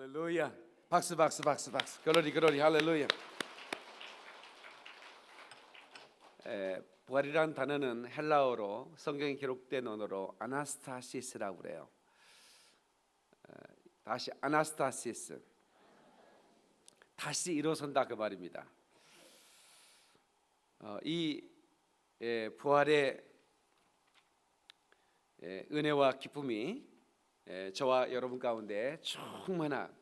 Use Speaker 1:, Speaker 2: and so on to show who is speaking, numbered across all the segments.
Speaker 1: 할렐루야. 박수 박수 박수 박수. 글로리 글로리 할렐루야. 부활이란 단어는 헬라어로 성경에 기록된 언어로 아나스타시스라고 그래요. 다시 아나스타시스. 다시 일어선다 그 말입니다. 이 부활의 은혜와 기쁨이 저와 여러분 가운데 충만한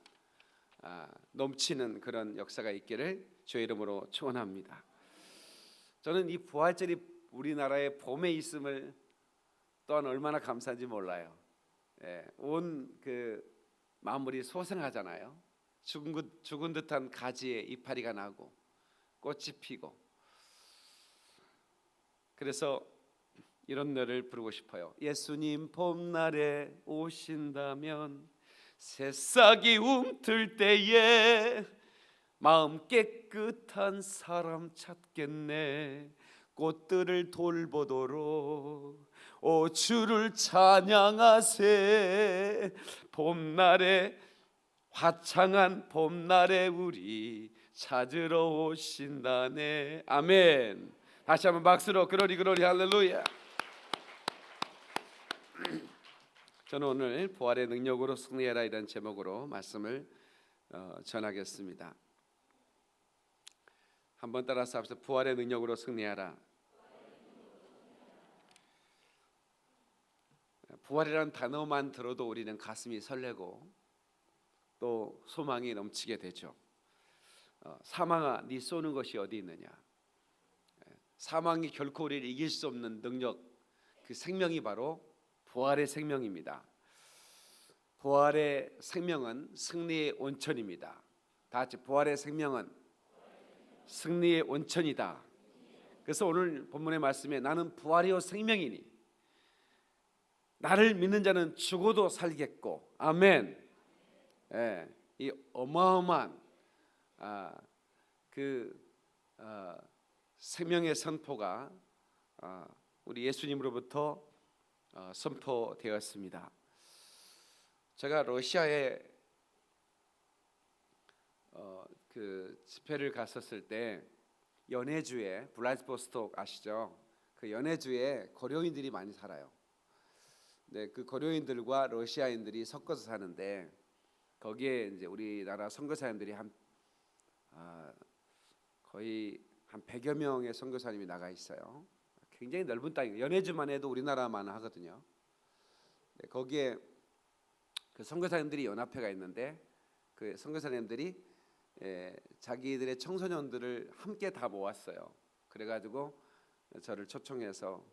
Speaker 1: 넘치는 그런 역사가 있기를 주의 이름으로 축원합니다. 저는 이 부활절이 우리나라의 봄에 있음을 또한 얼마나 감사한지 몰라요. 온 그 만물이 소생하잖아요. 죽은 듯한 가지에 이파리가 나고 꽃이 피고, 그래서 이런 노래를 부르고 싶어요. 예수님 봄날에 오신다면 새싹이 움틀 때에 마음 깨끗한 사람 찾겠네. 꽃들을 돌보도록 오 주를 찬양하세. 봄날에 화창한 봄날에 우리 찾으러 오신다네. 아멘. 다시 한번 박수로 그로리 그로리 할렐루야. 저는 오늘 부활의 능력으로 승리해라 이런 제목으로 말씀을 전하겠습니다. 한번 따라서 합시다. 부활의 능력으로 승리하라. 부활이라는 단어만 들어도 우리는 가슴이 설레고 또 소망이 넘치게 되죠. 사망아 네 쏘는 것이 어디 있느냐. 사망이 결코 우리를 이길 수 없는 능력, 그 생명이 바로 부활의 생명입니다. 부활의 생명은 승리의 온천입니다. 다 같이 부활의 생명은 승리의 온천이다. 그래서 오늘 본문의 말씀에 나는 부활이요 생명이니 나를 믿는 자는 죽어도 살겠고, 아멘. 이 어마어마한 생명의 선포가 우리 예수님으로부터 선포되었습니다. 제가 러시아에 그 집회를 갔었을 때 연해주에 블라디보스톡 아시죠? 그 연해주에 고려인들이 많이 살아요. 네, 그 고려인들과 러시아인들이 섞어서 사는데 거기에 이제 우리나라 선교사님들이 거의 한 100여 명의 선교사님이 나가 있어요. 굉장히 넓은 땅이에요. 연해주만 해도 우리나라만 하거든요. 네, 거기에 그 선교사님들이 연합회가 있는데 그 선교사님들이 자기들의 청소년들을 함께 다 모았어요. 그래가지고 저를 초청해서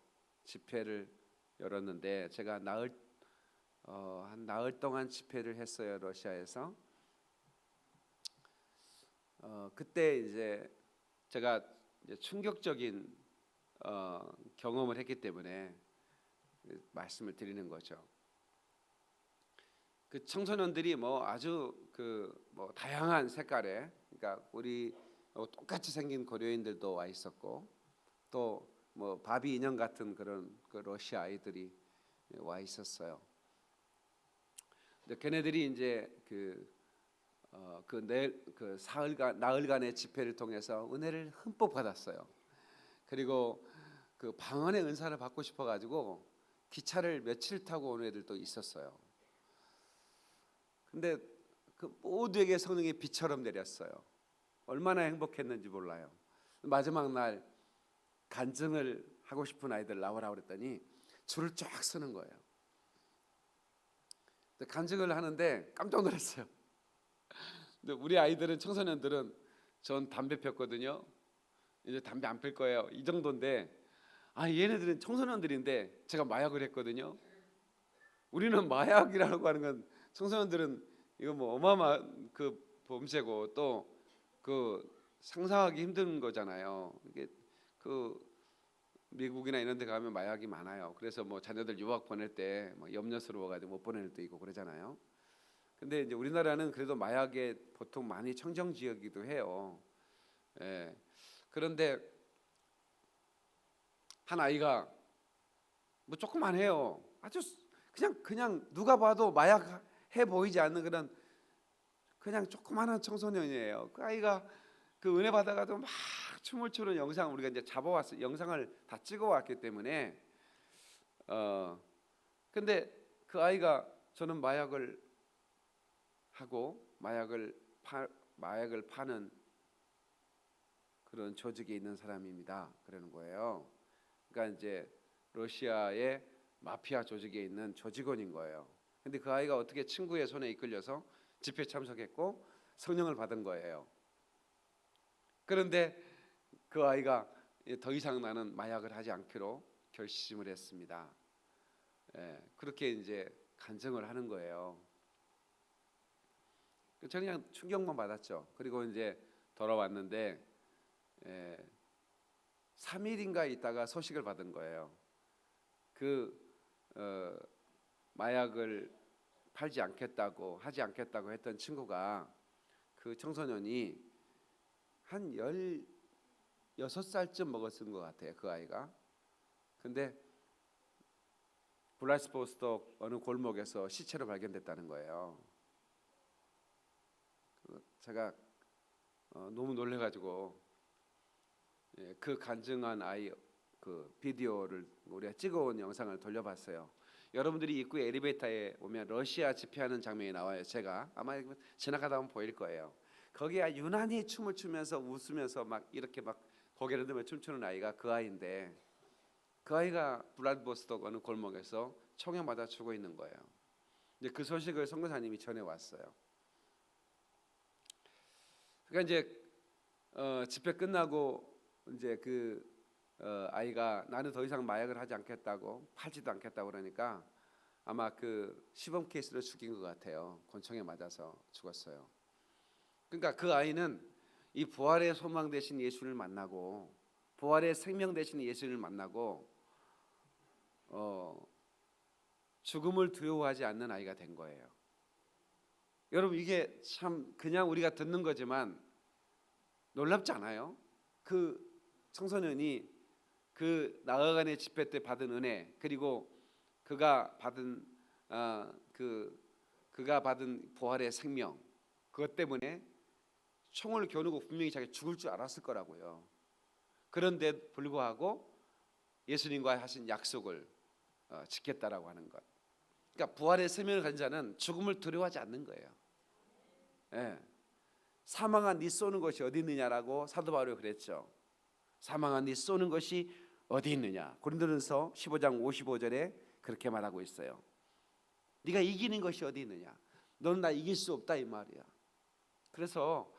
Speaker 1: 집회를 열었는데 제가 한 나흘 동안 집회를 했어요. 러시아에서. 그때 이제 제가 충격적인 경험을 했기 때문에 말씀을 드리는 거죠. 그 청소년들이 아주 뭐 다양한 색깔의, 그러니까 우리 똑같이 생긴 고려인들도 와 있었고 또 뭐 바비 인형 같은 그런 그 러시아 아이들이 와 있었어요. 근데 걔네들이 이제 나흘간의 집회를 통해서 은혜를 흠뻑 받았어요. 그리고 그 방언의 은사를 받고 싶어가지고 기차를 며칠 타고 온 애들도 있었어요. 근데 그 모두에게 성령의 비처럼 내렸어요. 얼마나 행복했는지 몰라요. 마지막 날 간증을 하고 싶은 아이들 나오라고 그랬더니 줄을 쫙 서는 거예요. 간증을 하는데 깜짝 놀랐어요. 근데 우리 아이들은, 청소년들은 전 담배 폈거든요. 이제 담배 안 필 거예요. 이 정도인데 얘네들은 청소년들인데 제가 마약을 했거든요. 우리는 마약이라고 하는 건, 청소년들은 이거 뭐 어마어마한 그 범죄고 또 그 상상하기 힘든 거잖아요. 이게 그 미국이나 이런 데 가면 마약이 많아요. 그래서 뭐 자녀들 유학 보낼 때 막 염려스러워 가지고 못 보낼 때 있고 그러잖아요. 근데 이제 우리나라는 그래도 마약에 보통 많이 청정 지역이기도 해요. 그런데 한 아이가 뭐 조금만 해요. 아주 그냥 누가 봐도 마약 해 보이지 않는 그런 그냥 조그마한 청소년이에요. 그 아이가 그 은혜 받아가지고 막 춤을 추는 영상 우리가 이제 잡아왔어. 영상을 다 찍어왔기 때문에 근데 그 아이가 저는 마약을 하고 마약을 파는 그런 조직에 있는 사람입니다. 그러는 거예요. 그러니까 이제 러시아의 마피아 조직에 있는 조직원인 거예요. 근데 그 아이가 어떻게 친구의 손에 이끌려서 집회 참석했고 성령을 받은 거예요. 그런데 그 아이가 더 이상 나는 마약을 하지 않기로 결심을 했습니다. 그렇게 이제 간증을 하는 거예요. 저는 그냥 충격만 받았죠. 그리고 이제 돌아왔는데 3일인가 있다가 소식을 받은 거예요. 그 마약을 팔지 않겠다고 하지 않겠다고 했던 친구가 그 청소년이 한 16살쯤 먹었은 것 같아요. 그 아이가. 근데 블라디보스톡 어느 골목에서 시체로 발견됐다는 거예요. 제가 너무 놀래가지고 그 간증한 아이 그 비디오를 우리가 찍어온 영상을 돌려봤어요. 여러분들이 입구에 엘리베이터에 오면 러시아 집회하는 장면이 나와요. 제가 아마 지나가다 보면 보일 거예요. 거기에 유난히 춤을 추면서 웃으면서 막 이렇게 막 고개를 들며 춤추는 아이가 그 아이인데 그 아이가 블라디보스톡 어느 골목에서 총에 맞아 죽어 있는 거예요. 이제 그 소식을 선교사님이 전해 왔어요. 그러니까 이제 집회 끝나고 이제 그 아이가 나는 더 이상 마약을 하지 않겠다고 팔지도 않겠다고 그러니까 아마 그 시범 케이스로 죽인 것 같아요. 권총에 맞아서 죽었어요. 그러니까 그 아이는 이 부활의 소망 되신 예수를 만나고 부활의 생명 되신 예수를 만나고 죽음을 두려워하지 않는 아이가 된 거예요. 여러분 이게 참 그냥 우리가 듣는 거지만 놀랍지 않아요? 그 청소년이 그 나흘간의 집회 때 받은 은혜 그리고 그가 받은 그가 받은 부활의 생명 그것 때문에 총을 겨누고 분명히 자기 죽을 줄 알았을 거라고요. 그런데 불구하고 예수님과 하신 약속을 지켰다라고 하는 것. 그러니까 부활의 생명을 가진 자는 죽음을 두려워하지 않는 거예요. 예. 사망아 네 쏘는 것이 어디 있느냐라고 사도 바울이 그랬죠. 사망아 네 쏘는 것이 어디 있느냐. 고린도전서 15장 55절에 그렇게 말하고 있어요. 네가 이기는 것이 어디 있느냐. 너는 나 이길 수 없다 이 말이야. 그래서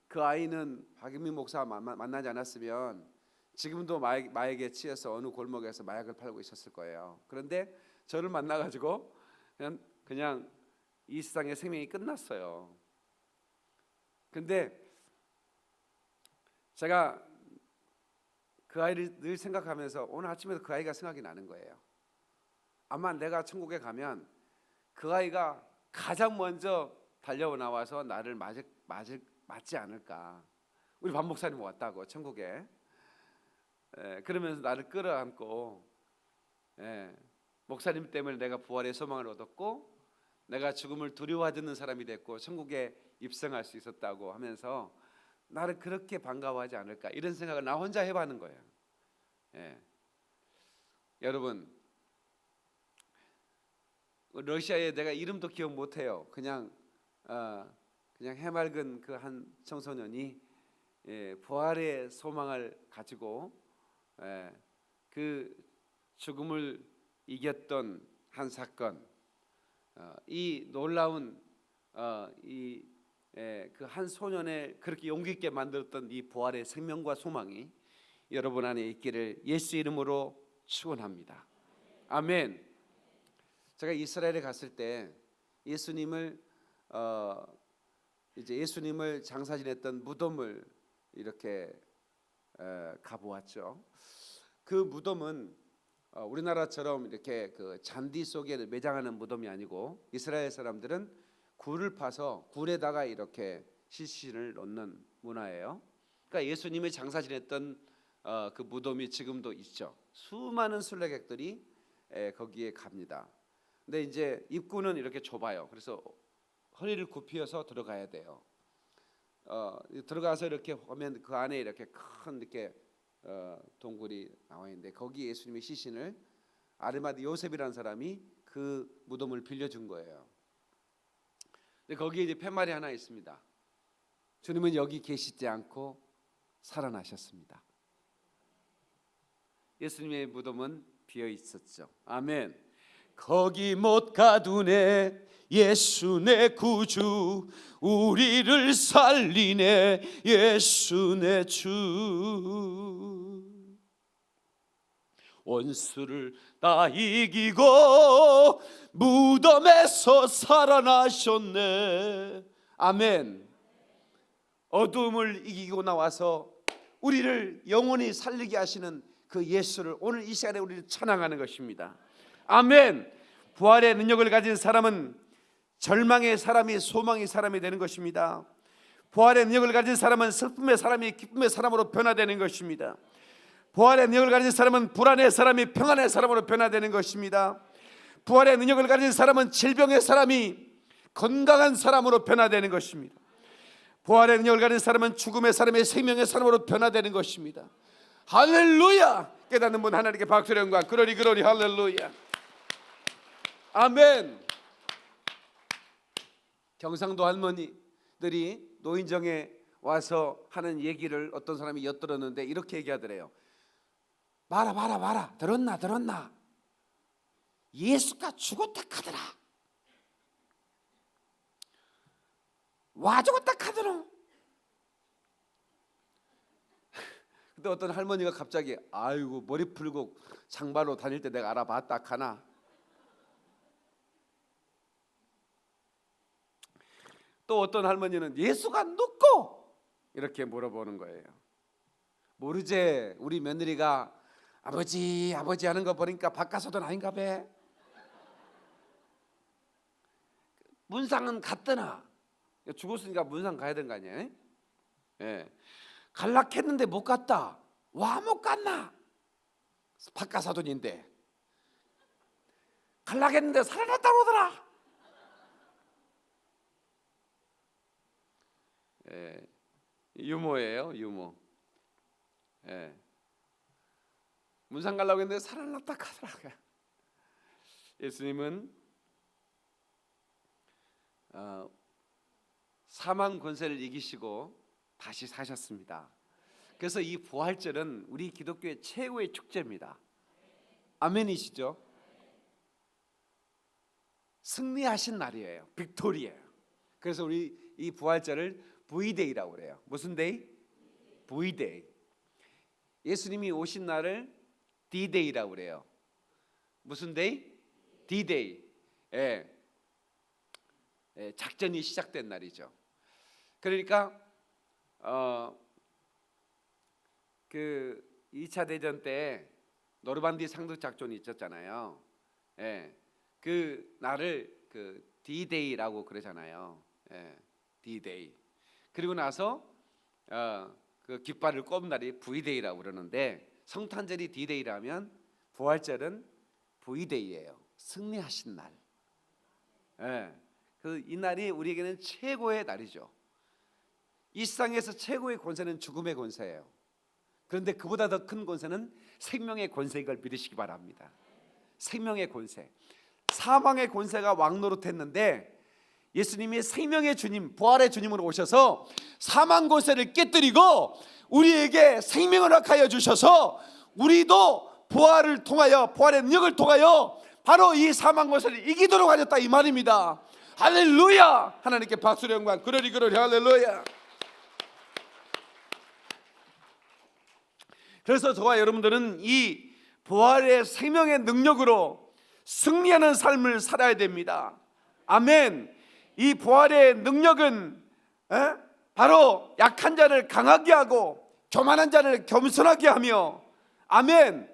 Speaker 1: 그 아이는 박영민 목사 만나지 않았으면 지금도 마약에 취해서 어느 골목에서 마약을 팔고 있었을 거예요. 그런데 저를 만나가지고 그냥 이 세상의 생명이 끝났어요. 근데 제가 그 아이를 늘 생각하면서 오늘 아침에도 그 아이가 생각이 나는 거예요. 아마 내가 천국에 가면 그 아이가 가장 먼저 달려 나와서 나를 맞지 않을까. 우리 박 목사님 왔다고 천국에. 그러면서 나를 끌어안고 목사님 때문에 내가 부활의 소망을 얻었고 내가 죽음을 두려워하지 않는 사람이 됐고 천국에 입성할 수 있었다고 하면서 나를 그렇게 반가워하지 않을까 이런 생각을 나 혼자 해봤는 거예요. 여러분 러시아에 내가 이름도 기억 못해요. 그냥 해맑은 그 한 청소년이 부활의 소망을 가지고 그 죽음을 이겼던 한 사건, 이 놀라운 그 한 소년의 그렇게 용기 있게 만들었던 이 부활의 생명과 소망이 여러분 안에 있기를 예수 이름으로 축원합니다. 아멘. 제가 이스라엘에 갔을 때 예수님을 장사 지냈던 무덤을 이렇게 가보았죠. 그 무덤은 우리나라처럼 이렇게 그 잔디 속에 매장하는 무덤이 아니고 이스라엘 사람들은 굴을 파서 굴에다가 이렇게 시신을 넣는 문화예요. 그러니까 예수님이 장사 지냈던 그 무덤이 지금도 있죠. 수많은 순례객들이 거기에 갑니다. 근데 이제 입구는 이렇게 좁아요. 그래서 허리를 굽혀서 들어가야 돼요. 들어가서 이렇게 보면 그 안에 이렇게 큰 이렇게 동굴이 나와 있는데 거기 예수님의 시신을 아르마디 요셉이라는 사람이 그 무덤을 빌려준 거예요. 근데 거기에 이제 팻말이 하나 있습니다. 주님은 여기 계시지 않고 살아나셨습니다. 예수님의 무덤은 비어 있었죠. 아멘. 거기 못 가두네 예수 내 구주, 우리를 살리네 예수 내 주. 원수를 다 이기고 무덤에서 살아나셨네. 아멘. 어둠을 이기고 나와서 우리를 영원히 살리게 하시는 그 예수를 오늘 이 시간에 우리를 찬양하는 것입니다. 아멘. 부활의 능력을 가진 사람은 절망의 사람이 소망의 사람이 되는 것입니다. 부활의 능력을 가진 사람은 슬픔의 사람이 기쁨의 사람으로 변화되는 것입니다. 부활의 능력을 가진 사람은 불안의 사람이 평안의 사람으로 변화되는 것입니다. 부활의 능력을 가진 사람은 질병의 사람이 건강한 사람으로 변화되는 것입니다. 부활의 능력을 가진 사람은 죽음의 사람이 생명의 사람으로 변화되는 것입니다. 할렐루야. 깨닫는 분 하나님께 박수를 영광. 그러리 할렐루야. 아멘. 경상도 할머니들이 노인정에 와서 하는 얘기를 어떤 사람이 엿들었는데 이렇게 얘기하더래요. 봐라 들었나 예수가 죽었다 카더라. 와 죽었다 카더라. 근데 어떤 할머니가 갑자기 아이고 머리 풀고 장발로 다닐 때 내가 알아봤다 카나. 또 어떤 할머니는 예수가 누구? 이렇게 물어보는 거예요. 모르제 우리 며느리가 아버지 하는 거 보니까 바깥서돈 아닌가 봐. 문상은 갔더나. 죽었으니까 문상 가야 되는 거 아니에요? 예. 갈락했는데 못 갔다. 와 못 갔나? 바깥사돈인데 갈락했는데 살아났다 그러더라. 예. 유머예요, 유머. 예. 문상 가려고 했는데 살아났다 하더라고요. 예수님은 사망 권세를 이기시고 다시 사셨습니다. 그래서 이 부활절은 우리 기독교의 최고의 축제입니다. 아멘이시죠? 승리하신 날이에요. 빅토리예요. 그래서 우리 이 부활절을 V데이라고 그래요. 무슨 데이? V데이. 예수님이 오신 날을 D-데이라고 그래요. 무슨 데이? D-데이. 예. 작전이 시작된 날이죠. 그러니까 그 2차 대전 때 노르만디 상륙 작전이 있었잖아요. 예. 그 날을 그 D-데이라고 그러잖아요. 예. D-데이. 그리고 나서 그 깃발을 꼽은 날이 V-데이라고 그러는데 성탄절이 D-데이라면 부활절은 V-데이예요. 승리하신 날. 예. 이 날이 우리에게는 최고의 날이죠. 이 세상에서 최고의 권세는 죽음의 권세예요. 그런데 그보다 더 큰 권세는 생명의 권세인 걸 믿으시기 바랍니다. 생명의 권세. 사망의 권세가 왕노릇했는데 예수님이 생명의 주님, 부활의 주님으로 오셔서 사망 권세를 깨뜨리고 우리에게 생명을 허락하여 주셔서 우리도 부활을 통하여, 부활의 능력을 통하여 바로 이 사망 권세를 이기도록 하셨다 이 말입니다. 할렐루야. 하나님께 박수를 영광. 그러리 할렐루야. 그래서 저와 여러분들은 이 부활의 생명의 능력으로 승리하는 삶을 살아야 됩니다. 아멘. 이 부활의 능력은 바로 약한 자를 강하게 하고 교만한 자를 겸손하게 하며, 아멘,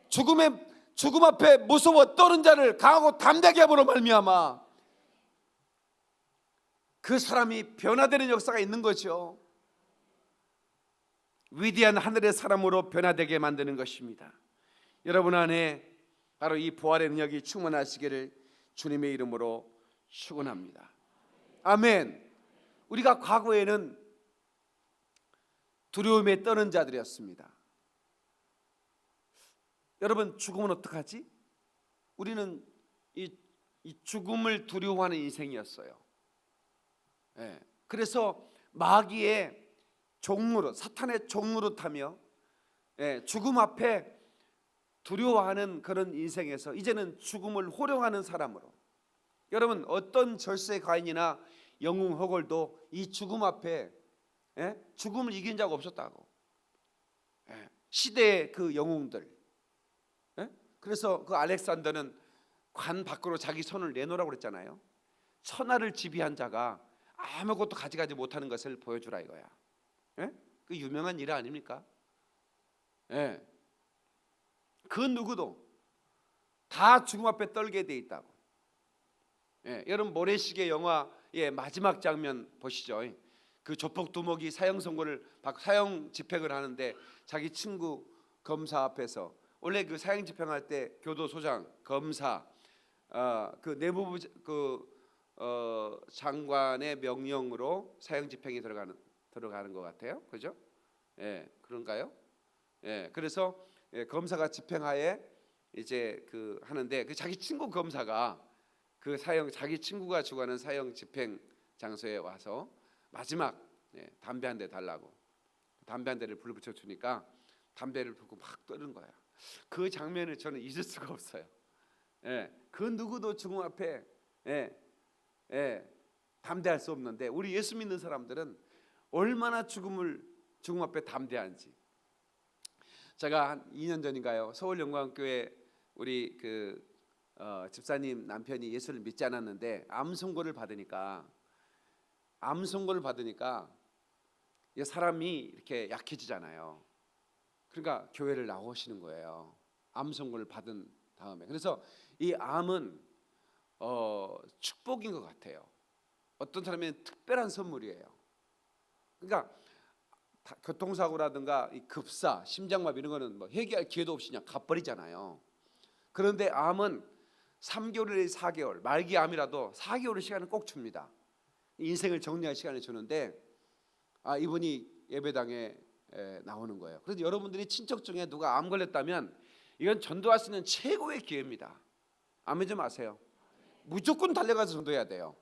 Speaker 1: 죽음 앞에 무서워 떠는 자를 강하고 담대하게 함으로 말미암아 그 사람이 변화되는 역사가 있는 거죠. 위대한 하늘의 사람으로 변화되게 만드는 것입니다. 여러분 안에 바로 이 부활의 능력이 충만하시기를 주님의 이름으로 축원합니다. 아멘. 우리가 과거에는 두려움에 떠는 자들이었습니다. 여러분, 죽음은 어떡하지? 우리는 이 죽음을 두려워하는 인생이었어요. 예. 그래서 마귀의 종로로, 사탄의 종로로 타며 죽음 앞에 두려워하는 그런 인생에서 이제는 죽음을 호령하는 사람으로, 여러분, 어떤 절세 가인이나 영웅 허걸도 이 죽음 앞에 죽음을 이긴 자가 없었다고. 시대의 그 영웅들, 그래서 그 알렉산더는 관 밖으로 자기 손을 내놓으라고 그랬잖아요. 천하를 지배한 자가 아무것도 가져가지 못하는 것을 보여주라 이거야. 그 유명한 일 아닙니까? 그 누구도 다 죽음 앞에 떨게 돼 있다고. 여러분, 모래시계 영화의 마지막 장면 보시죠. 그 조폭 두목이 사형 선고를 받고 사형 집행을 하는데 자기 친구 검사 앞에서, 원래 그 사형 집행할 때 교도소장, 검사, 그 내무부 장관의 명령으로 사형 집행이 들어가는 것 같아요. 그죠? 그런가요? 그래서 검사가 집행하에 이제 그 하는데, 그 자기 친구 검사가 그 자기 친구가 주관하는 사형 집행 장소에 와서 마지막 담배 한 대 달라고, 담배 한 대를 불 붙여 주니까 담배를 불고 막 떠는 거야. 그 장면을 저는 잊을 수가 없어요. 그 누구도 죽음 앞에 담대할 수 없는데, 우리 예수 믿는 사람들은 얼마나 죽음 앞에 담대한지. 제가 한 2년 전인가요, 서울영광교회 우리 집사님 남편이 예수를 믿지 않았는데 암 선고를 받으니까 이 사람이 이렇게 약해지잖아요. 그러니까 교회를 나오시는 거예요. 암 선고를 받은 다음에. 그래서 이 암은 축복인 것 같아요. 어떤 사람에는 특별한 선물이에요. 그러니까 교통사고라든가 이 급사, 심장마비 이런 거는 뭐 회개할 기회도 없이 그냥 가버리잖아요. 그런데 암은 3개월에 4개월, 말기 암이라도 4개월의 시간을 꼭 줍니다. 인생을 정리할 시간을 주는데, 이분이 예배당에 나오는 거예요. 그래서 여러분들이 친척 중에 누가 암 걸렸다면 이건 전도할 수 있는 최고의 기회입니다. 아멘 좀 하세요. 무조건 달려가서 전도해야 돼요.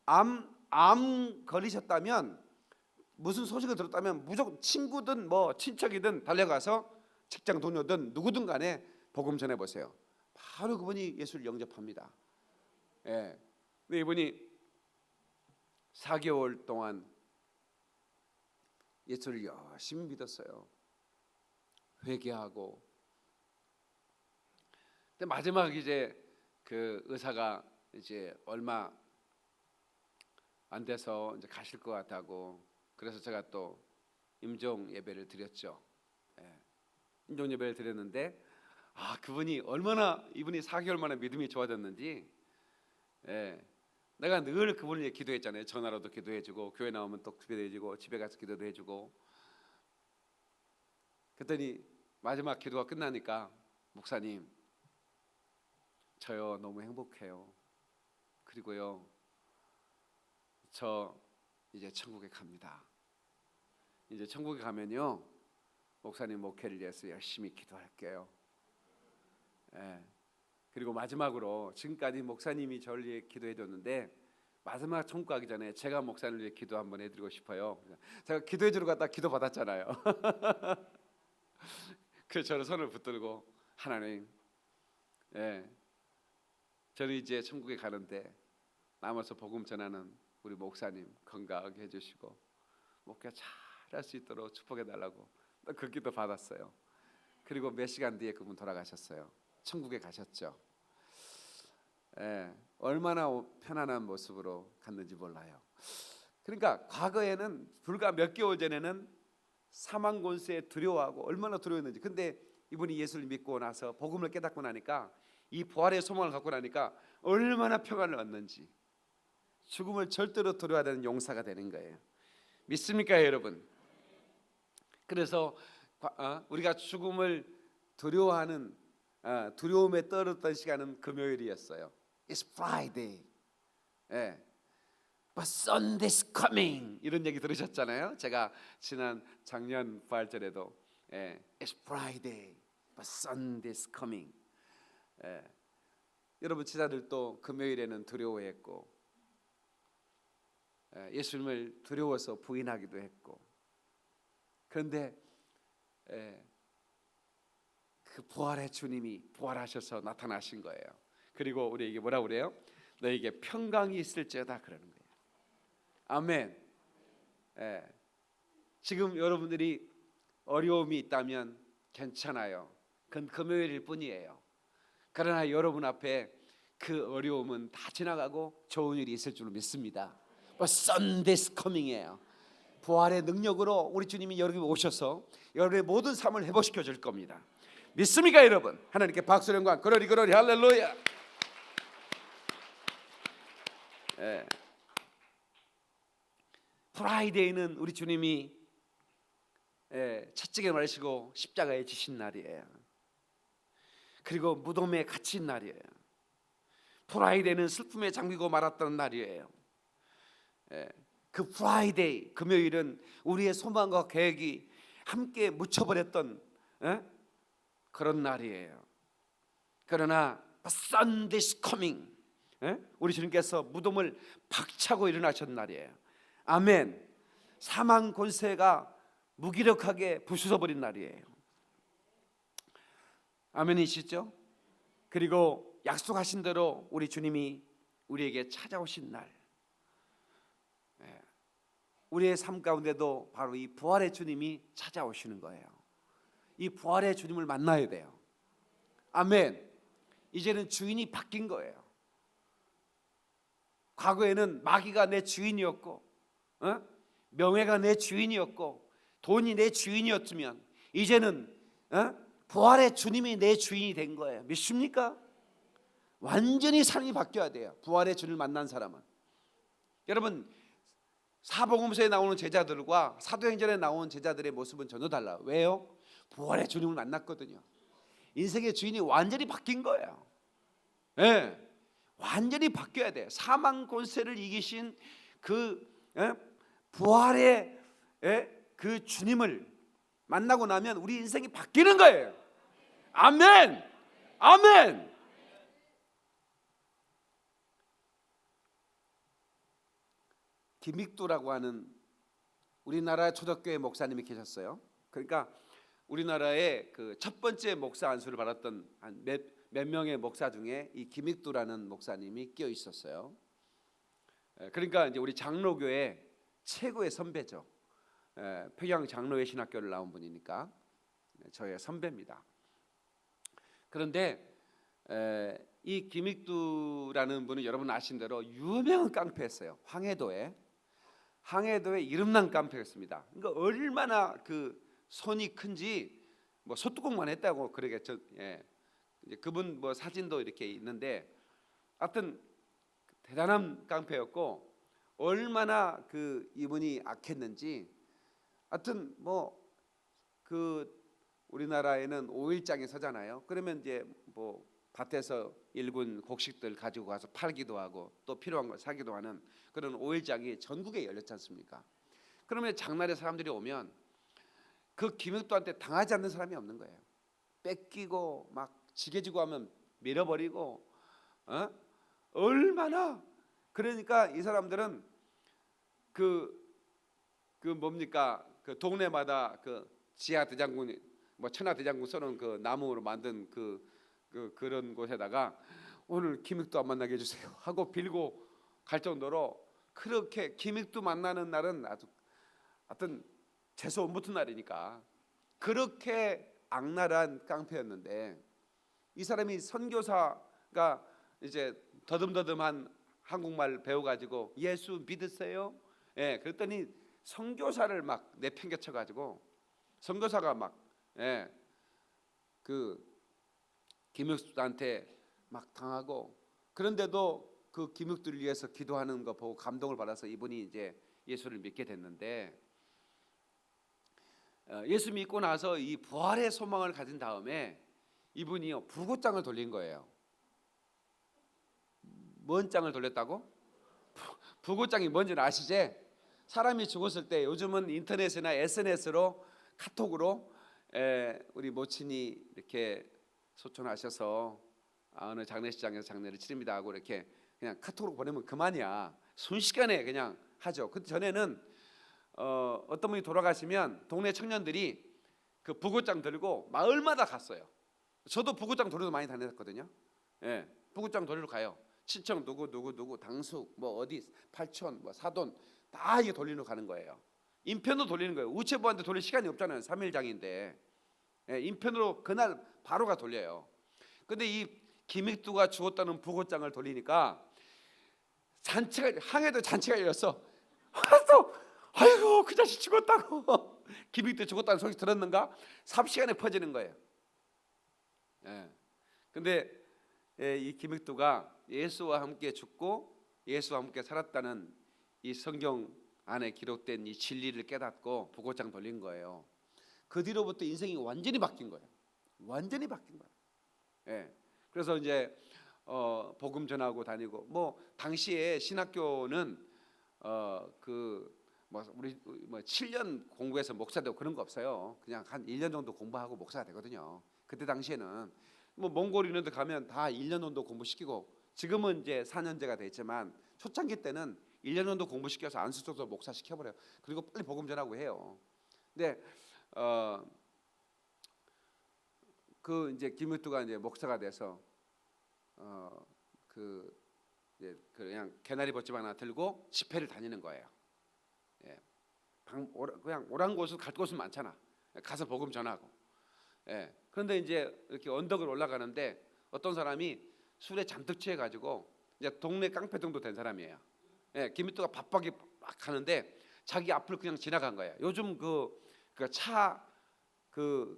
Speaker 1: 암 걸리셨다면, 무슨 소식을 들었다면 무조건 친구든 뭐 친척이든 달려가서 직장 동료든 누구든 간에 복음 전해 보세요. 바로 그분이 예수를 영접합니다. 근데 이분이 4개월 동안 예수를 열심히 믿었어요. 회개하고. 근데 마지막 이제 그 의사가 이제 얼마 안 돼서 이제 가실 것 같다고, 그래서 제가 또 임종 예배를 드렸죠. 임종 예배를 드렸는데, 그분이 얼마나, 이분이 4개월 만에 믿음이 좋아졌는지, 내가 늘 그분을 위해 기도했잖아요. 전화로도 기도해주고, 교회 나오면 또 기도해주고, 집에 가서 기도도 해주고. 그랬더니 마지막 기도가 끝나니까, 목사님, 저요 너무 행복해요. 그리고요, 저 이제 천국에 갑니다. 이제 천국에 가면요, 목사님 목회를 위해서 열심히 기도할게요. 그리고 마지막으로, 지금까지 목사님이 저를 위해 기도해 줬는데 마지막 천국 가기 전에 제가 목사님을 위해 기도 한번 해드리고 싶어요. 제가 기도해 주러 갔다 기도 받았잖아요. 그래서 저는 손을 붙들고, 하나님, 저는 이제 천국에 가는데 남아서 복음 전하는 우리 목사님 건강하게 해주시고 목회 잘할 수 있도록 축복해 달라고 그 기도 받았어요. 그리고 몇 시간 뒤에 그분 돌아가셨어요. 천국에 가셨죠. 얼마나 편안한 모습으로 갔는지 몰라요. 그러니까 과거에는, 불과 몇 개월 전에는 사망 권세에 두려워하고 얼마나 두려웠는지. 근데 이분이 예수를 믿고 나서 복음을 깨닫고 나니까, 이 부활의 소망을 갖고 나니까 얼마나 평안을 얻는지, 죽음을 절대로 두려워하는 용사가 되는 거예요. 믿습니까 여러분? 그래서 우리가 죽음을 두려워하는, 두려움에 떨었던 시간은 금요일이었어요. It's Friday. But Sunday's coming 이런 얘기 들으셨잖아요. 제가 지난 작년 부활절에도 It's Friday, but Sunday's coming. 여러분 제자들도 금요일에는 두려워했고 예수님을 두려워서 부인하기도 했고 그런데 그 부활의 주님이 부활하셔서 나타나신 거예요. 그리고 우리에게 뭐라 그래요? 너에게 평강이 있을지어다 그러는 거예요. 아멘. 지금 여러분들이 어려움이 있다면 괜찮아요. 그건 금요일일 뿐이에요. 그러나 여러분 앞에 그 어려움은 다 지나가고 좋은 일이 있을 줄 믿습니다. Sunday's coming이에요. 부활의 능력으로 우리 주님이 여러분에 오셔서 여러분의 모든 삶을 회복시켜 줄 겁니다. 믿습니까 여러분? 하나님께 박수 영광 그러리 그러리 할렐루야. 프라이데이는 우리 주님이 채찍에 말리시고 십자가에 지신 날이에요. 그리고 무덤에 갇힌 날이에요. 프라이데이는 슬픔에 잠기고 말았던 날이에요. 그 프라이데이 금요일은 우리의 소망과 계획이 함께 묻혀버렸던 그런 날이에요. 그러나 Sunday's coming 우리 주님께서 무덤을 박차고 일어나신 날이에요. 아멘. 사망 권세가 무기력하게 부수어버린 날이에요. 아멘이시죠? 그리고 약속하신 대로 우리 주님이 우리에게 찾아오신 날 우리의 삶 가운데도 바로 이 부활의 주님이 찾아오시는 거예요. 이 부활의 주님을 만나야 돼요. 아멘. 이제는 주인이 바뀐 거예요. 과거에는 마귀가 내 주인이었고 명예가 내 주인이었고 돈이 내 주인이었으면 이제는 부활의 주님이 내 주인이 된 거예요. 믿습니까? 완전히 삶이 바뀌어야 돼요. 부활의 주님을 만난 사람은. 여러분 사복음서에 나오는 제자들과 사도행전에 나온 제자들의 모습은 전혀 달라요. 왜요? 부활의 주님을 만났거든요. 인생의 주인이 완전히 바뀐 거예요. 완전히 바뀌어야 돼요. 사망 권세를 이기신 그 부활의 그 주님을 만나고 나면 우리 인생이 바뀌는 거예요. 아멘. 아멘. 김익두라고 하는 우리나라 초대교회 목사님이 계셨어요. 그러니까 우리나라의 그 첫 번째 목사 안수를 받았던 한 몇 명의 목사 중에 이 김익두라는 목사님이 끼어 있었어요. 그러니까 이제 우리 장로교회 최고의 선배죠. 평양 장로회 신학교를 나온 분이니까 저의 선배입니다. 그런데 이 김익두라는 분은 여러분 아신 대로 유명한 깡패였어요. 황해도에 이름난 깡패였습니다. 그러니까 얼마나 그 손이 큰지 뭐 소뚜껑만 했다고 그러겠죠. 그분 뭐 사진도 이렇게 있는데, 하여튼 대단한 깡패였고 얼마나 그 이분이 악했는지, 하여튼 뭐 그 우리나라에는 5일장에 서잖아요. 그러면 이제 뭐 밭에서 일군 곡식들 가지고 가서 팔기도 하고 또 필요한 걸 사기도 하는 그런 5일장이 전국에 열렸지 않습니까? 그러면 장날에 사람들이 오면 그 김익두한테 당하지 않는 사람이 없는 거예요. 뺏기고 막 지게지고 하면 밀어버리고 얼마나, 그러니까 이 사람들은 그 뭡니까 그 동네마다 그 지하 대장군 뭐 천하 대장군 써놓은 그 나무로 만든 그런 곳에다가 오늘 김익두 안 만나게 해주세요 하고 빌고 갈 정도로, 그렇게 김익두 만나는 날은 아주 하여튼 재수 못 붙은 날이니까 그렇게 악랄한 깡패였는데, 이 사람이 선교사가 이제 더듬더듬한 한국말 배워가지고 예수 믿으세요? 그랬더니 선교사를 막 내팽개쳐가지고 선교사가 막 그 김익두한테 막 당하고, 그런데도 그 김익두를 위해서 기도하는 거 보고 감동을 받아서 이분이 이제 예수를 믿게 됐는데, 예수 믿고 나서 이 부활의 소망을 가진 다음에 이분이요 불꽃장을 돌린 거예요. 뭔 장을 돌렸다고? 부고장이 뭔지는 아시지? 사람이 죽었을 때 요즘은 인터넷이나 SNS로 카톡으로 우리 모친이 이렇게 소천하셔서 어느 장례식장에서 장례를 치릅니다 하고 이렇게 그냥 카톡으로 보내면 그만이야. 순식간에 그냥 하죠. 그 전에는 어떤 분이 돌아가시면 동네 청년들이 그 부고장 들고 마을마다 갔어요. 저도 부고장 돌리러 많이 다녔거든요. 예, 부고장 돌리러 가요. 친척 누구 당숙 뭐 어디 팔촌 뭐 사돈 다 이게 돌리러 가는 거예요. 인편도 돌리는 거예요. 우체부한테 돌릴 시간이 없잖아요. 3일장인데 인편으로 그날 바로가 돌려요. 근데 이 김익두가 죽었다는 부고장을 돌리니까 잔치가 항해도 잔치가 열렸어. 와서 아이고 그 자식 죽었다고 김익두 죽었다는 소식 들었는가? 삽시간에 퍼지는 거예요. 근데 이 김익두가 예수와 함께 죽고 예수와 함께 살았다는 이 성경 안에 기록된 이 진리를 깨닫고 부고장 돌린 거예요. 그 뒤로부터 인생이 완전히 바뀐 거예요. 완전히 바뀐 거예요. 그래서 이제 복음 전하고 다니고 뭐 당시에 신학교는 우리 7년 공부해서 목사 되고 그런 거 없어요. 그냥 한 1년 정도 공부하고 목사가 되거든요. 그때 당시에는 뭐 몽골 이런 데 가면 다 1년 정도 공부시키고 지금은 이제 4년제가 됐지만 초창기 때는 1년 정도 공부시켜서 안수적으로 목사 시켜버려요. 그리고 빨리 복음 전하고 해요. 근데 그 이제 김익두가 이제 목사가 돼서 이제 그냥 개나리 벗집 하나 들고 집회를 다니는 거예요. 그냥 오란 곳은 갈 곳은 많잖아. 가서 복음 전하고. 그런데 이제 이렇게 언덕을 올라가는데 어떤 사람이 술에 잔뜩 취해가지고 이제 동네 깡패 정도 된 사람이에요. 김익두가 바쁘게 막 가는데 자기 앞을 그냥 지나간 거예요. 요즘 그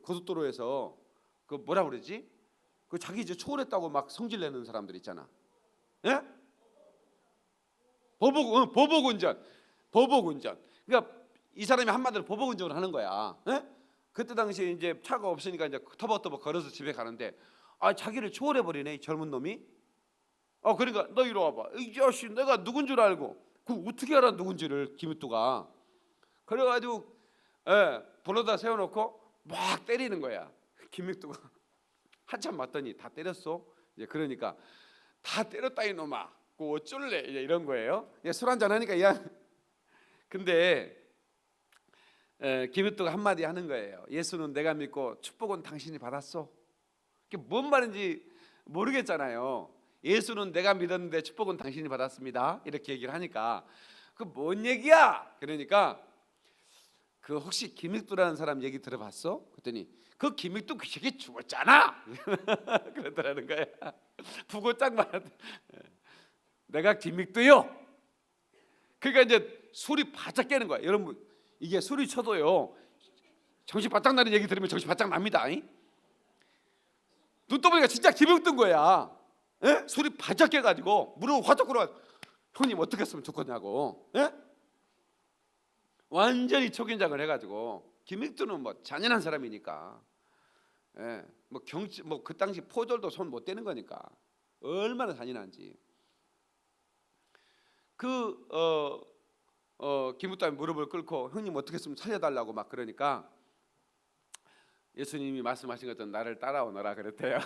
Speaker 1: 고속도로에서 그 뭐라 그러지? 그 자기 이제 초월했다고 막 성질 내는 사람들 있잖아. 보복 운전. 그러니까 이 사람이 한마디로 보복 운전을 하는 거야. 그때 당시에 이제 차가 없으니까 이제 터벅터벅 걸어서 집에 가는데 자기를 초월해 버리네 이 젊은 놈이. 그러니까 너 이리 와봐. 이 자식 내가 누군 줄 알고 그 어떻게 알아 누군지를 김익두가. 그래가지고 불러다 세워놓고 막 때리는 거야. 김익두가 한참 맞더니 다 때렸어. 이제 그러니까 다 때렸다 이놈아. 그 어쩔래 이제 이런 거예요. 술 한잔 하니까 근데 김익두가 한마디 하는 거예요. 예수는 내가 믿고 축복은 당신이 받았어. 그게 뭔 말인지 모르겠잖아요. 예수는 내가 믿었는데 축복은 당신이 받았습니다. 이렇게 얘기를 하니까 그 뭔 얘기야? 그러니까 그 혹시 김익두라는 사람 얘기 들어봤어? 그랬더니 그 김익두 그 새끼 죽었잖아. 그러더라는 거야. 부고장 말하더니 내가 김익두요. 그러니까 이제 술이 바짝 깨는 거야. 여러분 이게 술이 쳐도요 정신 바짝 나는 얘기 들으면 정신 바짝 납니다. 눈 떠보니까 진짜 김익두인 거야. 술이 바짝 깨가지고 무릎 화짝 꿇어. 형님 어떻게 했으면 좋겠냐고. 완전히 초긴장을 해가지고 김익두는 뭐 잔인한 사람이니까 그 당시 포졸도 손 못 대는 거니까 얼마나 잔인한지. 김익두가 무릎을 꿇고 형님 어떻게 했으면 살려달라고 막 그러니까 예수님이 말씀하신 것처럼 나를 따라오너라 그랬대요.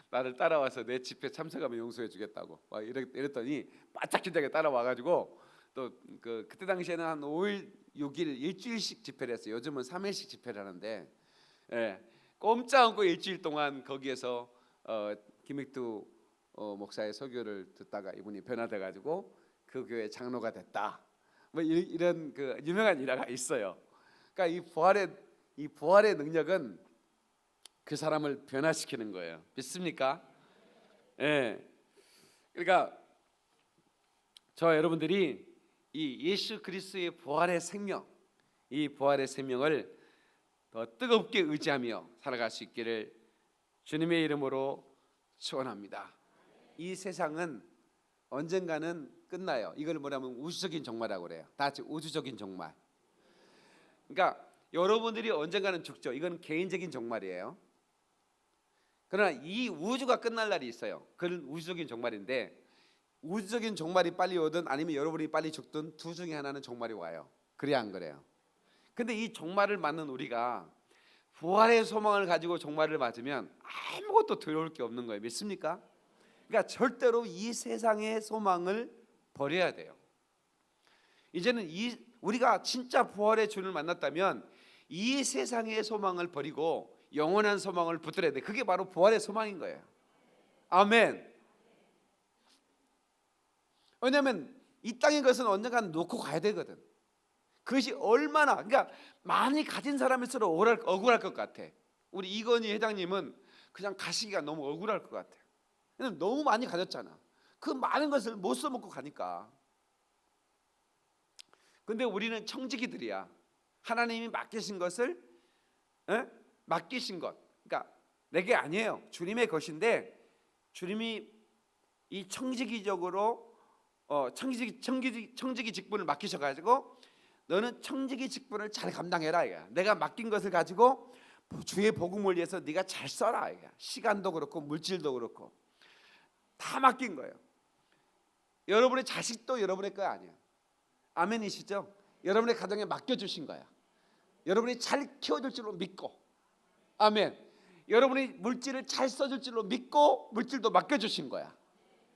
Speaker 1: 나를 따라와서 내 집회 참석하면 용서해 주겠다고 막 이랬더니 바짝 긴장해 따라와가지고 또 그때 당시에는 한 5일 6일 일주일씩 집회를 했어요. 요즘은 3일씩 집회를 하는데 꼼짝 않고 일주일 동안 거기에서 김익두 목사의 설교를 듣다가 이분이 변화돼가지고 그 교회 장로가 됐다. 뭐 이런 그 유명한 일화가 있어요. 그러니까 이 부활의 능력은 그 사람을 변화시키는 거예요. 믿습니까? 그러니까 저 여러분들이 이 예수 그리스도의 부활의 생명, 이 부활의 생명을 더 뜨겁게 의지하며 살아갈 수 있기를 주님의 이름으로 축원합니다. 이 세상은 언젠가는 끝나요. 이걸 뭐냐면 우주적인 종말이라고 그래요. 다 같이 우주적인 종말. 그러니까 여러분들이 언젠가는 죽죠. 이건 개인적인 종말이에요. 그러나 이 우주가 끝날 날이 있어요. 그건 우주적인 종말인데 우주적인 종말이 빨리 오든 아니면 여러분이 빨리 죽든 두 중에 하나는 종말이 와요. 그래야 안 그래요? 근데 이 종말을 맞는 우리가 부활의 소망을 가지고 종말을 맞으면 아무것도 두려울 게 없는 거예요. 믿습니까? 그러니까 절대로 이 세상의 소망을 버려야 돼요. 이제는 우리가 진짜 부활의 주를 만났다면 이 세상의 소망을 버리고 영원한 소망을 붙들어야 돼. 그게 바로 부활의 소망인 거예요. 아멘. 왜냐하면 이 땅의 것은 언젠간 놓고 가야 되거든. 그것이 얼마나, 그러니까 많이 가진 사람일수록 억울할 것 같아. 우리 이건희 회장님은 그냥 가시기가 너무 억울할 것 같아. 왜냐면 너무 많이 가졌잖아. 그 많은 것을 못 써먹고 가니까. 근데 우리는 청지기들이야. 하나님이 맡기신 것을 맡기신 것, 그러니까 내게 아니에요. 주님의 것인데 주님이 이 청지기적으로 청지기 직분을 맡기셔가지고 너는 청지기 직분을 잘 감당해라. 이거야. 내가 맡긴 것을 가지고 주의 복음을 위해서 네가 잘 써라. 이거야. 시간도 그렇고 물질도 그렇고 다 맡긴 거예요. 여러분의 자식도 여러분의 거 아니야. 아멘이시죠? 여러분의 가정에 맡겨주신 거야. 여러분이 잘 키워줄 줄로 믿고, 아멘. 여러분이 물질을 잘 써줄 줄로 믿고 물질도 맡겨주신 거야.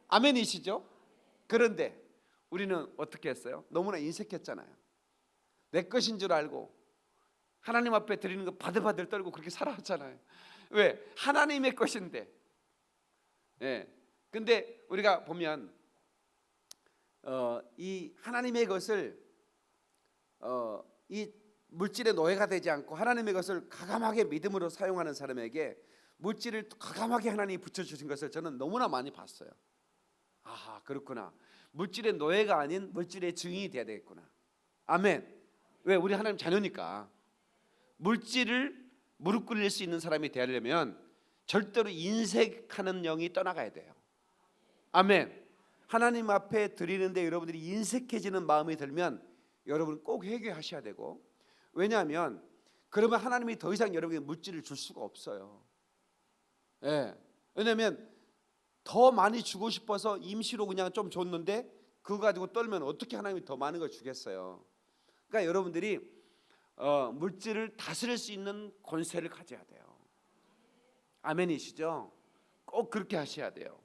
Speaker 1: 아멘이시죠? 그런데 우리는 어떻게 했어요? 너무나 인색했잖아요. 내 것인 줄 알고 하나님 앞에 드리는 거 바들바들 떨고 그렇게 살아왔잖아요. 왜? 하나님의 것인데. 예. 근데 우리가 보면 이 하나님의 것을 이 물질의 노예가 되지 않고 하나님의 것을 과감하게 믿음으로 사용하는 사람에게 물질을 과감하게 하나님이 붙여주신 것을 저는 너무나 많이 봤어요. 아, 그렇구나. 물질의 노예가 아닌 물질의 증인이 돼야 되겠구나. 아멘. 왜? 우리 하나님 자녀니까. 물질을 무릎 꿇릴 수 있는 사람이 되려면 절대로 인색하는 영이 떠나가야 돼요. 아멘. 하나님 앞에 드리는데 여러분들이 인색해지는 마음이 들면 여러분 꼭 회개하셔야 되고, 왜냐하면 그러면 하나님이 더 이상 여러분에게 물질을 줄 수가 없어요. 예. 왜냐하면 더 많이 주고 싶어서 임시로 그냥 좀 줬는데 그거 가지고 떨면 어떻게 하나님이 더 많은 걸 주겠어요. 그러니까 여러분들이 물질을 다스릴 수 있는 권세를 가져야 돼요. 아멘이시죠? 꼭 그렇게 하셔야 돼요.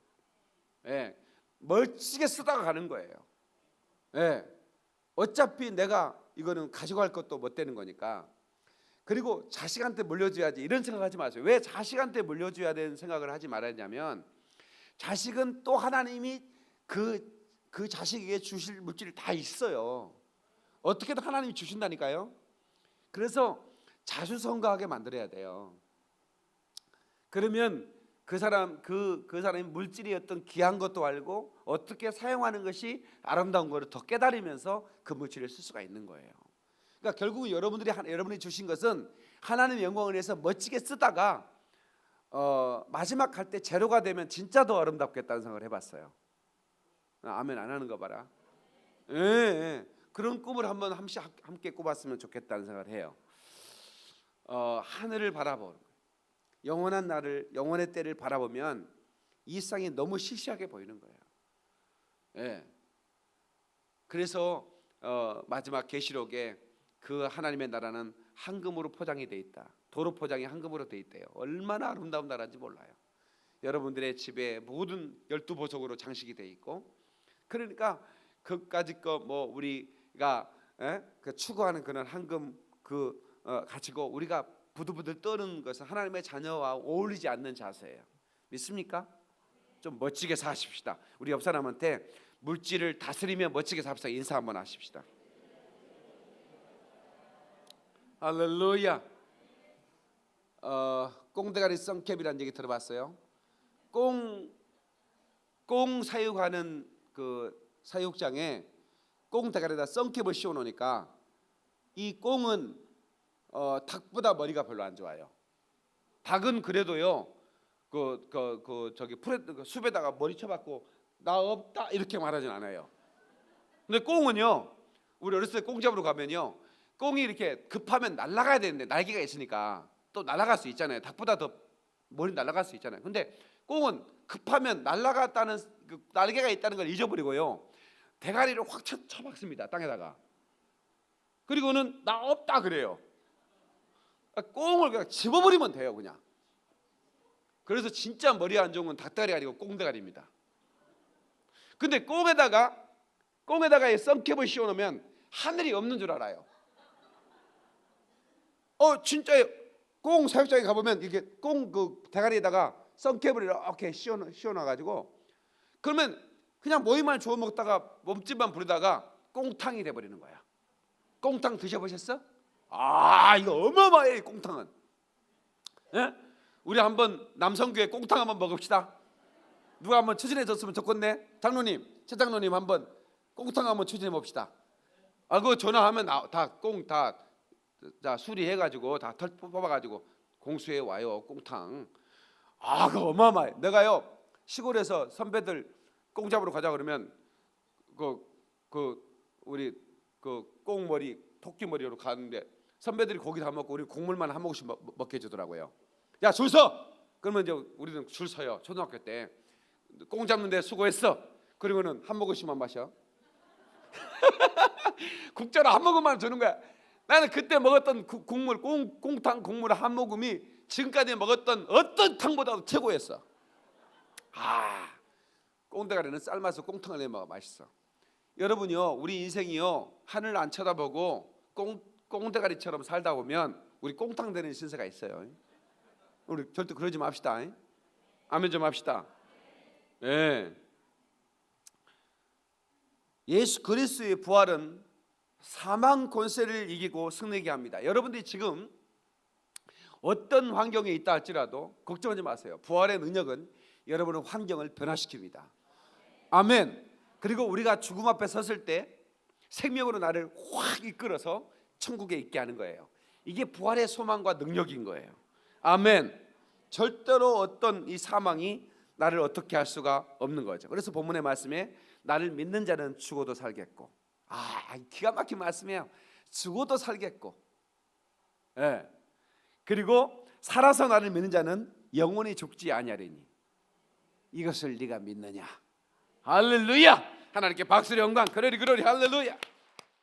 Speaker 1: 예. 멀찍이 쓰다가 가는 거예요. 예. 어차피 내가 이거는 가져갈 것도 못 되는 거니까. 그리고 자식한테 물려줘야지 이런 생각하지 마세요. 왜 자식한테 물려줘야 되는 생각을 하지 말았냐면, 자식은 또 하나님이 그 자식에게 주실 물질이 다 있어요. 어떻게든 하나님이 주신다니까요. 그래서 자수성가하게 만들어야 돼요. 그러면 그 사람이 물질이 어떤 귀한 것도 알고 어떻게 사용하는 것이 아름다운 것을 더 깨달으면서 그 물질을 쓸 수가 있는 거예요. 그러니까 결국은 여러분이 주신 것은 하나님의 영광을 위해서 멋지게 쓰다가 마지막 할 때 제로가 되면 진짜 더 아름답겠다는 생각을 해봤어요. 아멘 안 하는 거 봐라. 예, 예. 그런 꿈을 한번 함께 꿔봤으면 좋겠다는 생각을 해요. 하늘을 바라보는 거예요. 영원한 날을, 영원의 때를 바라보면 이 세상이 너무 시시하게 보이는 거예요. 예. 그래서 마지막 계시록에 그 하나님의 나라는 황금으로 포장이 돼 있다. 도로 포장이 황금으로 돼 있대요. 얼마나 아름다운 나라인지 몰라요. 여러분들의 집에 모든 12보석으로 장식이 돼 있고, 그러니까 그까짓 거 뭐 우리가 그 추구하는 그런 황금 가지고 우리가 부들부들 떠는 것은 하나님의 자녀와 어울리지 않는 자세예요. 믿습니까? 좀 멋지게 사십시다. 우리 옆 사람한테 물질을 다스리며 멋지게 삽시다. 인사 한번 하십시다. 할렐루야. 꽁대가리 썬캡이라는 얘기 들어봤어요? 꽁 사육하는 그 사육장에 꽁대가리에다 썬캡을 씌워놓으니까 이 꽁은 닭보다 머리가 별로 안 좋아요. 닭은 그래도요 저기 풀에 숲에다가 머리 쳐박고 나 없다 이렇게 말하진 않아요. 근데 꽁은요, 우리 어렸을 때 꽁 잡으러 가면요, 꽁이 이렇게 급하면 날아가야 되는데 날개가 있으니까 또 날아갈 수 있잖아요. 닭보다 더 머리 날아갈 수 있잖아요. 근데 꽁은 급하면 날아갔다는 그 날개가 있다는 걸 잊어버리고요. 대가리를 확 쳐박습니다. 땅에다가. 그리고는 나 없다 그래요. 꽁을 그냥 집어버리면 돼요, 그냥. 그래서 진짜 머리 안 좋은 건 닭다리가 아니고 꽁대가리입니다. 근데 꽁에다가 이 썬캡을 씌워놓으면 하늘이 없는 줄 알아요. 진짜요. 꽁 사육장에 가보면 이렇게 꽁 그 대가리에다가 썬캡을 이렇게 씌워놔가지고 그러면 그냥 모이만 주워 먹다가 몸집만 부리다가 꽁탕이 돼버리는 거야. 꽁탕 드셔보셨어? 이거 어마어마해, 꽁탕은. 예? 우리 한번 남성교회 꽁탕 한번 먹읍시다. 누가 한번 추진해 줬으면 좋겠네. 장로님, 최 장로님 한번 꽁탕 한번 추진해 봅시다. 그거 전화하면 다 꽁 다 수리해가지고 다 털 뽑아가지고 공수해 와요, 꽁탕. 그거 어마어마해. 내가요 시골에서 선배들 꽁 잡으러 가자 그러면 우리 꽁머리 토끼머리로 가는데 선배들이 고기 다 먹고 우리 국물만 한 모금씩 먹게 해주더라고요. 야, 줄 서. 그러면 이제 우리는 줄 서요. 초등학교 때 꽁 잡는데 수고했어. 그러면은 한 모금씩만 마셔. 국자로 한 모금만 주는 거야. 나는 그때 먹었던 국물 꽁탕 국물 한 모금이 지금까지 먹었던 어떤 탕보다도 최고였어. 꽁대가리는 삶아서 꽁탕을 내 먹어 맛있어. 여러분요, 우리 인생이요 하늘 안 쳐다보고 꽁대가리처럼 살다 보면 우리 꽁탕 되는 신세가 있어요. 우리 절대 그러지 맙시다. 아멘 좀 합시다. 네. 예수 그리스도의 부활은 사망 권세를 이기고 승리하게 합니다. 여러분들이 지금 어떤 환경에 있다 할지라도 걱정하지 마세요. 부활의 능력은 여러분의 환경을 변화시킵니다. 아멘. 그리고 우리가 죽음 앞에 섰을 때 생명으로 나를 확 이끌어서 천국에 있게 하는 거예요. 이게 부활의 소망과 능력인 거예요. 아멘. 절대로 어떤 이 사망이 나를 어떻게 할 수가 없는 거죠. 그래서 본문의 말씀에 나를 믿는 자는 죽어도 살겠고, 기가 막힌 말씀이에요. 죽어도 살겠고, 그리고 살아서 나를 믿는 자는 영원히 죽지 아니하리니 이것을 네가 믿느냐. 할렐루야. 하나님께 박수를 영광. 그러리 할렐루야.